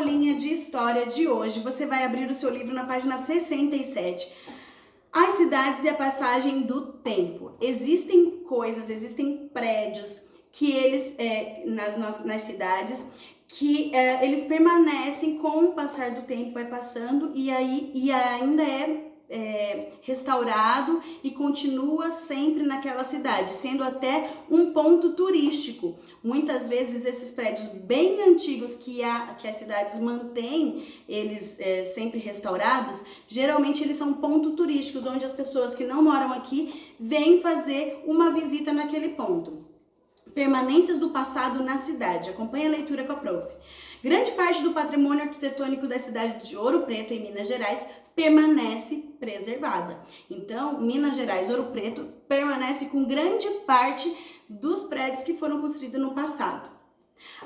aulinha de história de hoje, você vai abrir o seu livro na página 67. As cidades e a passagem do tempo. Existem coisas, existem prédios que eles, nas cidades, que eles permanecem com o passar do tempo, vai passando e ainda restaurado e continua sempre naquela cidade, sendo até um ponto turístico. Muitas vezes esses prédios bem antigos que as cidades mantêm, eles sempre restaurados, geralmente eles são pontos turísticos, onde as pessoas que não moram aqui vêm fazer uma visita naquele ponto. Permanências do passado na cidade. Acompanhe a leitura com a prof. Grande parte do patrimônio arquitetônico da cidade de Ouro Preto, em Minas Gerais, permanece preservada. Então, Minas Gerais, Ouro Preto, permanece com grande parte dos prédios que foram construídos no passado.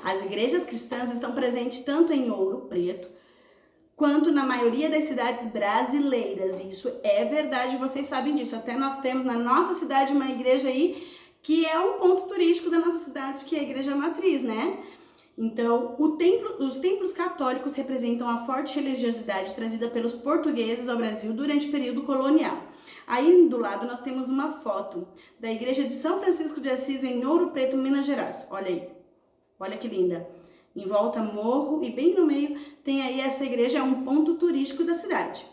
As igrejas cristãs estão presentes tanto em Ouro Preto, quanto na maioria das cidades brasileiras. Isso é verdade, vocês sabem disso. Até nós temos na nossa cidade uma igreja aí que é um ponto turístico da nossa cidade, que é a Igreja Matriz, né? Então, os templos católicos representam a forte religiosidade trazida pelos portugueses ao Brasil durante o período colonial. Aí do lado nós temos uma foto da Igreja de São Francisco de Assis em Ouro Preto, Minas Gerais. Olha aí, olha que linda. Em volta morro e bem no meio tem aí essa igreja, é um ponto turístico da cidade.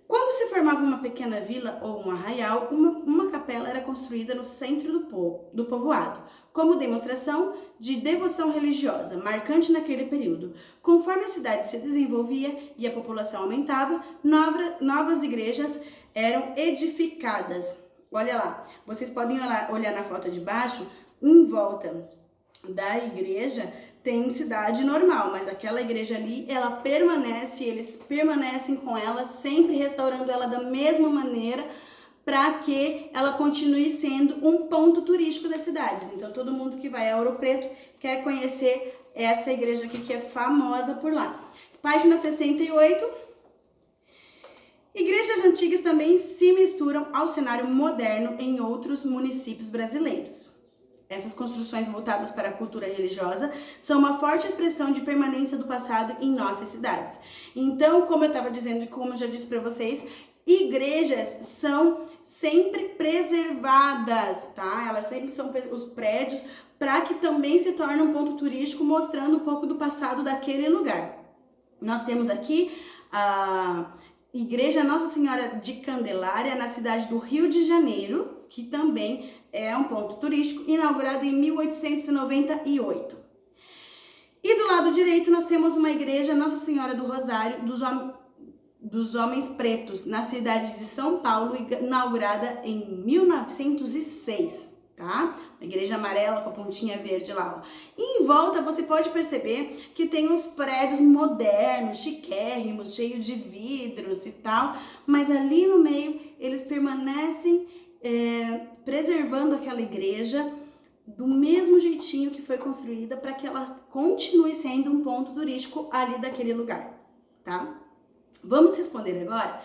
Quando se formava uma pequena vila ou um arraial, uma capela era construída no centro do povoado, como demonstração de devoção religiosa, marcante naquele período. Conforme a cidade se desenvolvia e a população aumentava, novas igrejas eram edificadas. Olha lá, vocês podem olhar na foto de baixo, em volta da igreja tem cidade normal, mas aquela igreja ali, ela permanece, eles permanecem com ela, sempre restaurando ela da mesma maneira, para que ela continue sendo um ponto turístico das cidades. Então, todo mundo que vai a Ouro Preto quer conhecer essa igreja aqui, que é famosa por lá. Página 68. Igrejas antigas também se misturam ao cenário moderno em outros municípios brasileiros. Essas construções voltadas para a cultura religiosa são uma forte expressão de permanência do passado em nossas cidades. Então, como eu estava dizendo e como eu já disse para vocês, igrejas são sempre preservadas, tá? Elas sempre são os prédios para que também se torne um ponto turístico, mostrando um pouco do passado daquele lugar. Nós temos aqui a Igreja Nossa Senhora de Candelária, na cidade do Rio de Janeiro, que também é um ponto turístico, inaugurado em 1898. E do lado direito nós temos uma igreja Nossa Senhora do Rosário dos Homens Pretos, na cidade de São Paulo, inaugurada em 1906, tá? Uma igreja amarela com a pontinha verde lá, ó. E em volta você pode perceber que tem uns prédios modernos, chiquérrimos, cheios de vidros e tal, mas ali no meio eles permanecem preservando aquela igreja do mesmo jeitinho que foi construída, para que ela continue sendo um ponto turístico ali daquele lugar, tá? Vamos responder agora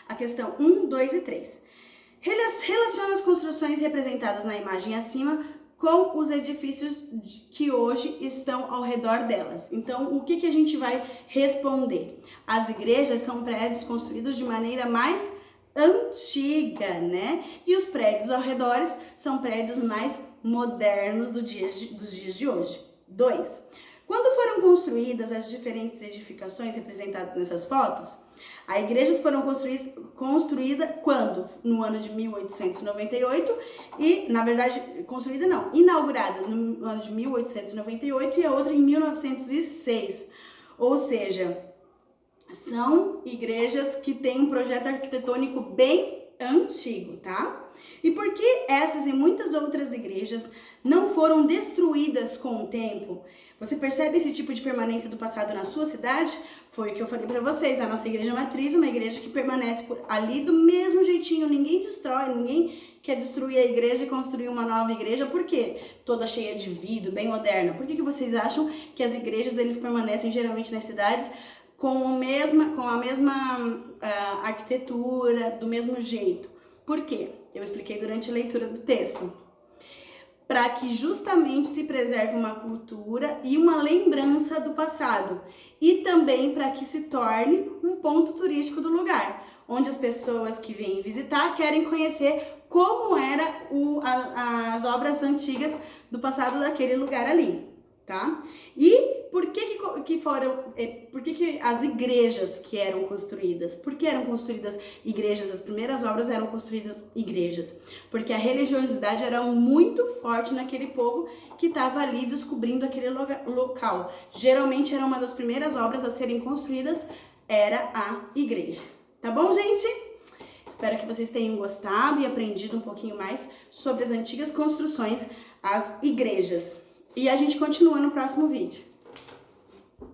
a questão 1, 2 e 3. Relaciona as construções representadas na imagem acima com os edifícios que hoje estão ao redor delas. Então, o que a gente vai responder? As igrejas são prédios construídos de maneira mais antiga, né? E os prédios ao redor são prédios mais modernos dos dias de hoje. 2. Quando foram construídas as diferentes edificações representadas nessas fotos, as igrejas foram construídas quando? No ano de 1898 e, na verdade, inaugurada no ano de 1898 e a outra em 1906. Ou seja, são igrejas que têm um projeto arquitetônico bem antigo, tá? E por que essas e muitas outras igrejas não foram destruídas com o tempo? Você percebe esse tipo de permanência do passado na sua cidade? Foi o que eu falei para vocês, a nossa igreja matriz, uma igreja que permanece ali do mesmo jeitinho, ninguém destrói, ninguém quer destruir a igreja e construir uma nova igreja. Por quê? Toda cheia de vidro, bem moderna. Por que vocês acham que as igrejas eles permanecem geralmente nas cidades com a mesma arquitetura, do mesmo jeito? Por quê? Eu expliquei durante a leitura do texto. para que justamente se preserve uma cultura e uma lembrança do passado, e também para que se torne um ponto turístico do lugar, onde as pessoas que vêm visitar querem conhecer como eram as obras antigas do passado daquele lugar ali, tá? E por que as igrejas que eram construídas? Por que eram construídas igrejas? As primeiras obras eram construídas igrejas, porque a religiosidade era muito forte naquele povo que estava ali descobrindo aquele local. Geralmente era uma das primeiras obras a serem construídas, era a igreja. Tá bom, gente? Espero que vocês tenham gostado e aprendido um pouquinho mais sobre as antigas construções, as igrejas. E a gente continua no próximo vídeo.